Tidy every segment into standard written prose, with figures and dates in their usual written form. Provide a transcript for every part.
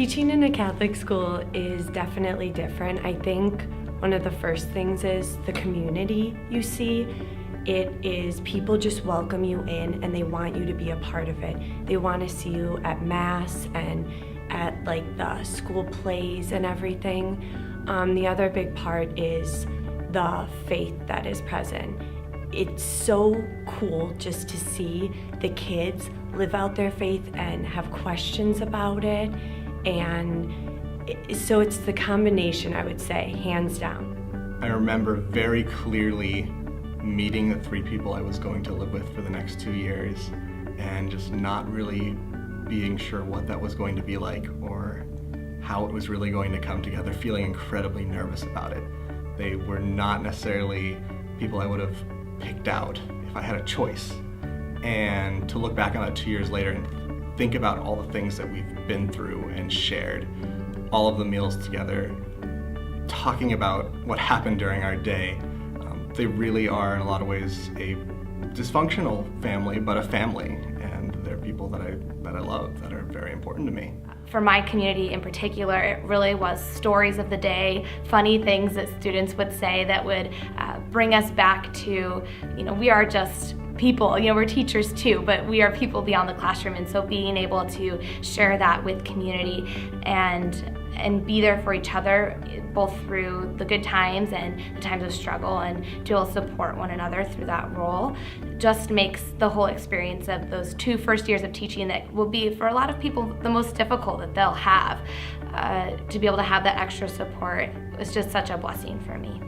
Teaching in a Catholic school is definitely different. I think one of the first things is the community you see. It is people just welcome you in and they want you to be a part of it. They want to see you at Mass and at like the school plays and everything. The other big part is the faith that is present. It's so cool just to see the kids live out their faith and have questions about it. And so it's the combination, I would say, hands down. I remember very clearly meeting the 3 people I was going to live with for the next 2 years and just not really being sure what that was going to be like or how it was really going to come together, feeling incredibly nervous about it. They were not necessarily people I would have picked out if I had a choice. And to look back on it 2 years later and think about all the things that we've been through and shared, all of the meals together, talking about what happened during our day, they really are in a lot of ways a dysfunctional family, but a family, and they're people that I love, that are very important to me. For my community in particular, it really was stories of the day, funny things that students would say that would bring us back to, we are just people, we're teachers too, but we are people beyond the classroom, and so being able to share that with community and be there for each other, both through the good times and the times of struggle, and to all support one another through that role, just makes the whole experience of those 2 first years of teaching that will be, for a lot of people, the most difficult that they'll have. To be able to have that extra support is just such a blessing for me.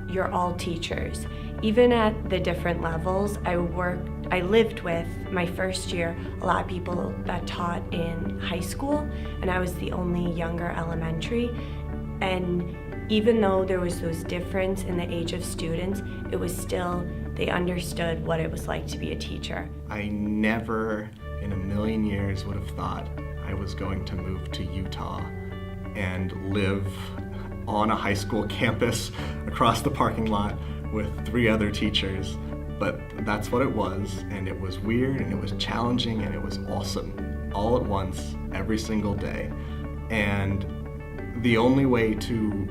You're all teachers. Even at the different levels, I lived with, my first year, a lot of people that taught in high school, and I was the only younger elementary. And even though there was those difference in the age of students, it was still, they understood what it was like to be a teacher. I never in a million years would have thought I was going to move to Utah and live on a high school campus across the parking lot with 3 other teachers. But that's what it was, and it was weird, and it was challenging, and it was awesome, all at once, every single day. And the only way to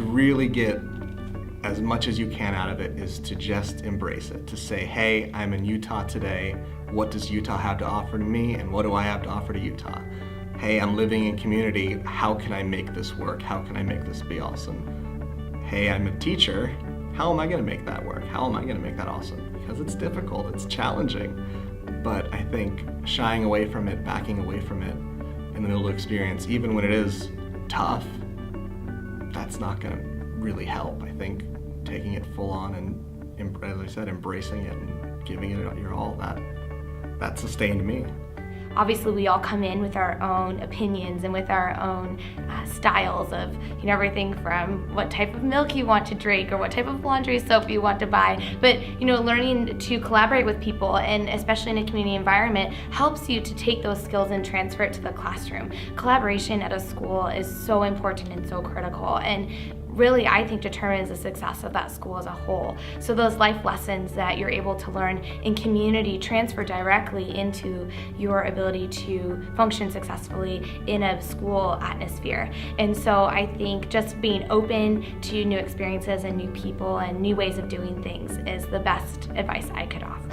really get as much as you can out of it is to just embrace it, to say, hey, I'm in Utah today. What does Utah have to offer to me, and what do I have to offer to Utah? Hey, I'm living in community. How can I make this work? How can I make this be awesome? Hey, I'm a teacher. How am I going to make that work? How am I going to make that awesome? Because it's difficult, it's challenging. But I think shying away from it, backing away from it in the middle of experience, even when it is tough, that's not going to really help. I think taking it full on and, as I said, embracing it and giving it your all, that sustained me. Obviously, we all come in with our own opinions and with our own styles of everything from what type of milk you want to drink or what type of laundry soap you want to buy. But learning to collaborate with people, and especially in a community environment, helps you to take those skills and transfer it to the classroom. Collaboration at a school is so important and so critical, and really, I think, determines the success of that school as a whole. So those life lessons that you're able to learn in community transfer directly into your ability to function successfully in a school atmosphere. And so I think just being open to new experiences and new people and new ways of doing things is the best advice I could offer.